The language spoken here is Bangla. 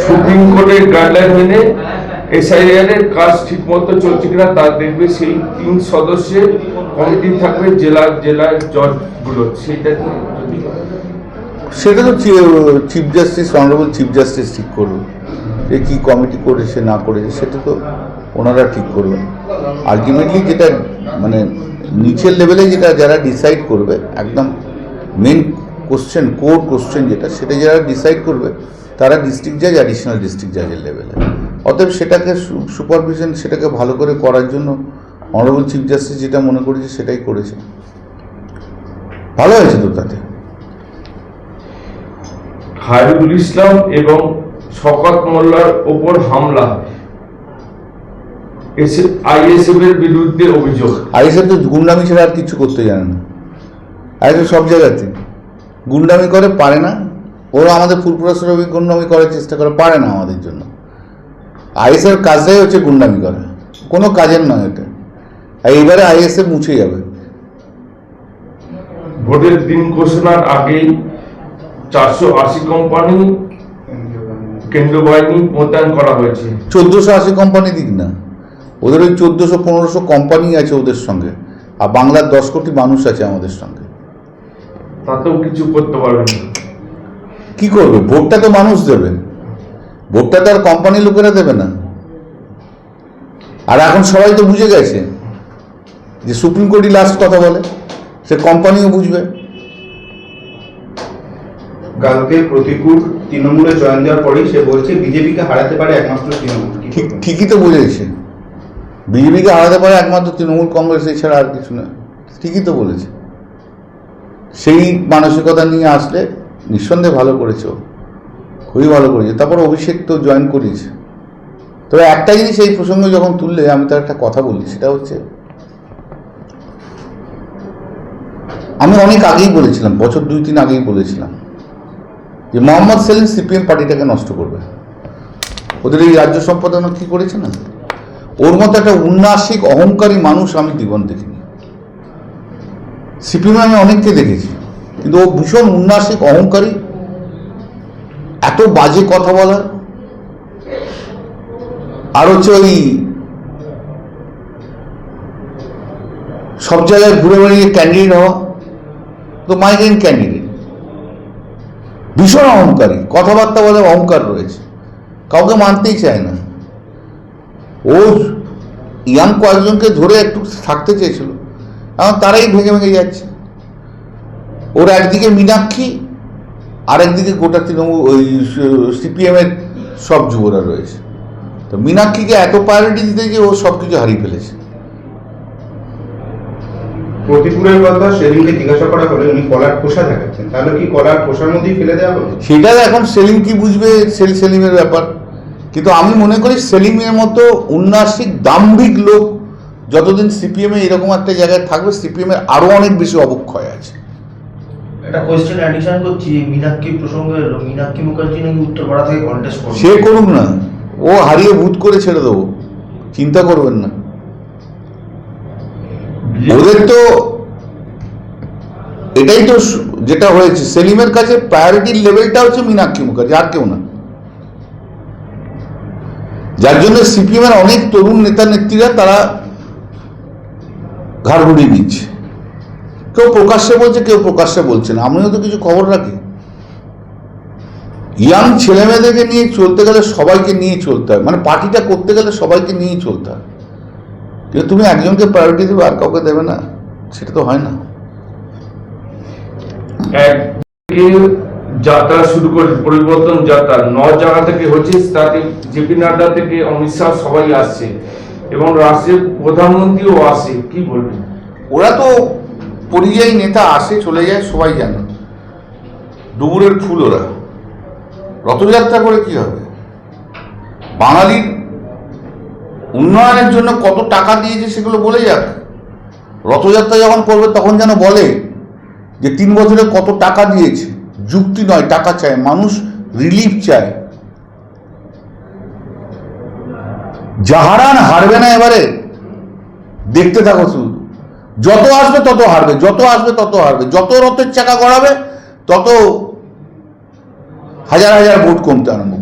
সুপ্রিম কোর্টের গাইডলাইন মেনে এসআইআর এর কাজ ঠিকমতো চলছে কিনা তা দেখবে সেই 3 সদস্যের কমিটি থাকবে জেলার জজগুলো। সেটা তো chief justice, honourable chief justice ঠিক করবে যে কী কমিটি করেছে না করেছে, সেটা তো ওনারা ঠিক করবেন। আলটিমেটলি যেটা মানে নিচের লেভেলে যেটা যারা ডিসাইড করবে, একদম মেন কোশ্চেন, কোর কোশ্চেন যেটা, সেটা যারা ডিসাইড করবে তারা ডিস্ট্রিক্ট জাজ, অ্যাডিশনাল ডিস্ট্রিক্ট জাজের লেভেলে। অতএব সেটাকে সুপারভিশন, সেটাকে ভালো করে করার জন্য অনারেবল চিফ জাস্টিস যেটা মনে করেছে সেটাই করেছে, ভালো হয়েছে তো। তাতে হাবিবুল ইসলাম এবং শওকত মোল্লার ওপর হামলা, আইএসএফ এর বিরুদ্ধে অভিযোগ। আইএসএফ তো গুন্ডামি ছাড়া আর কিছু করতে জানে না। আইএসএফ সব জায়গাতে গুন্ডামি করে, পারে না। ওরা আমাদের ফুলপুরা গুন্ডামি করার চেষ্টা করে, পারে না আমাদের জন্য। আইএসএফ কাজটাই হচ্ছে গুন্ডামি করা, কোনো কাজের নয় এটা। আর এইবারে আইএসএফ মুছে যাবে। ভোটের দিন ঘোষণার আগেই 480 কোম্পানি কেন্দ্রীয় বাহিনী মোতায়েন করা হয়েছে। 1480 কোম্পানি দিক না, ওদের ওই 1400-1500 কোম্পানি আছে ওদের সঙ্গে, আর বাংলার 10 কোটি মানুষ আছে আমাদের সঙ্গে। তাতেও কিছু করতে পারবে না। কি করবে? ভোটটা তো মানুষ দেবে, ভোটটা তো আর কোম্পানি লোকেরা দেবে না। আর এখন সবাই তো বুঝে গেছে যে সুপ্রিম কোর্টই লাস্ট কথা বলে, সে কোম্পানিও বুঝবে। কালকে প্রতিকূল তৃণমূলে জয়েন দেওয়ার পরেই সে বলছে বিজেপিকে হারাতে পারে একমাত্র তৃণমূল। ঠিকই তো বুঝেছে, বিজেপিকে হারাতে পারে একমাত্র তৃণমূল কংগ্রেস, এছাড়া আর কিছু না। ঠিকই তো বলেছে। সেই মানসিকতা নিয়ে আসলে নিঃসন্দেহে ভালো করেছে, খুবই ভালো করেছে। তারপর অভিষেক তো জয়েন করিয়েছে। তবে একটা জিনিস এই প্রসঙ্গে যখন তুললে আমি তার একটা কথা বলি, সেটা হচ্ছে আমি অনেক আগেই বলেছিলাম, বছর 2-3 আগেই বলেছিলাম যে মোহাম্মদ সেলিম সিপিএম পার্টিটাকে নষ্ট করবে। ওদের এই রাজ্য সম্পাদনা কি করেছে না, ওর মতো একটা উন্নাসিক অহংকারী মানুষ আমি জীবন দেখিনি। সিপিএম আমি অনেককে দেখেছি, কিন্তু ও ভীষণ উন্নাসিক অহংকারী, এত বাজে কথা বলা, আর হচ্ছে ওই সব জায়গায় ঘুরে বেড়িয়ে ক্যান্ডিডেট হওয়া, তো মাইগ্রেন ক্যান্ডিডেট, ভীষণ অহংকারী, কথাবার্তা বলে অহংকার রয়েছে, কাউকে মানতেই চায় না। ও ইয়াং কয়েকজনকে ধরে একটু থাকতে চেয়েছিল, এখন তারাই ভেঙে ভেঙে যাচ্ছে। ওর একদিকে মীনাক্ষী, আর একদিকে গোটা তৃণমূল ওই সিপিএমের সব যুবরা রয়েছে। তো মীনাক্ষীকে এত প্রায়োরিটি দিতে গিয়ে ও সব কিছু হারিয়ে ফেলেছে। প্রতিকূলের কথা সেলিমকে জিজ্ঞাসা করা হলে উনি কলার খোসা দেখাচ্ছেন, তাহলে কি কলার খোসার মধ্যেই ফেলে দেওয়া হবে? সেটা এখন সেলিম কি বুঝবে, সেলিমের ব্যাপার। কিন্তু আমি মনে করি সেলিমের মতো উন্নাসিক দাম্ভিক লোক যতদিন সিপিএমে এরকম একটা জায়গায় থাকবে, সিপিএমের আরো অনেক বেশি অবক্ষয় আছে। একটা কোয়েশ্চেন অ্যাডিশন করছি, মীনাক্ষী প্রসঙ্গে, মীনাক্ষী মুখার্জি নাকি উত্তরপাড়া থেকে কন্টেস্ট করবে। সে করুক না, ও হারিয়ে ভূত করে ছেড়ে দেবো, চিন্তা করবেন না। ওদের তো এটাই তো যেটা হয়েছে, সেলিমের কাছে প্রায়োরিটির লেভেলটা হচ্ছে মীনাক্ষী মুখার্জি, আর কেউ না। যার জন্য সিপিএম এর অনেক তরুণ নেতা নেত্রীরা তারা ঘাড় ঘুরিয়ে নিচ্ছে, কেউ প্রকাশ্যে বলছে, কেউ প্রকাশ্যে বলছে না। আমিও তো কিছু খবর রাখি। ইয়াং ছেলেমেয়েদেরকে নিয়ে চলতে গেলে সবাইকে নিয়ে চলতে হয়, মানে পার্টিটা করতে গেলে সবাইকে নিয়ে চলতে হয়। কিন্তু তুমি একজনকে প্রায়োরিটি দেবে আর কাউকে দেবে না, সেটা তো হয় না। যাত্রা শুরু করে পরিবর্তন যাত্রা 9 জায়গা থেকে হচ্ছে, তাতে জেপি নাড্ডা থেকে অমিত শাহ সবাই আসছে এবং রাষ্ট্রের প্রধানমন্ত্রীও আসে, কি বলবেন? ওরা তো পরিযায়ী নেতা, আসে চলে যায়, সবাই জানে, ডুবুরের ফুল। ওরা রথযাত্রা করে কি হবে? বাঙালির উন্নয়নের জন্য কত টাকা দিয়েছে সেগুলো বলে যাক। রথযাত্রা যখন করবে তখন যেন বলে যে 3 বছরে কত টাকা দিয়েছে। যুক্তি নয়, টাকা চায়, মানুষ রিলিফ চায়। জাহারান হারবে না, এবারে দেখতে থাকো শুধু। যত আসবে তত হারবে, যত আসবে তত হারবে, যত রথের চাকা গড়াবে তত হাজার হাজার ভোট কমতে আরম্ভ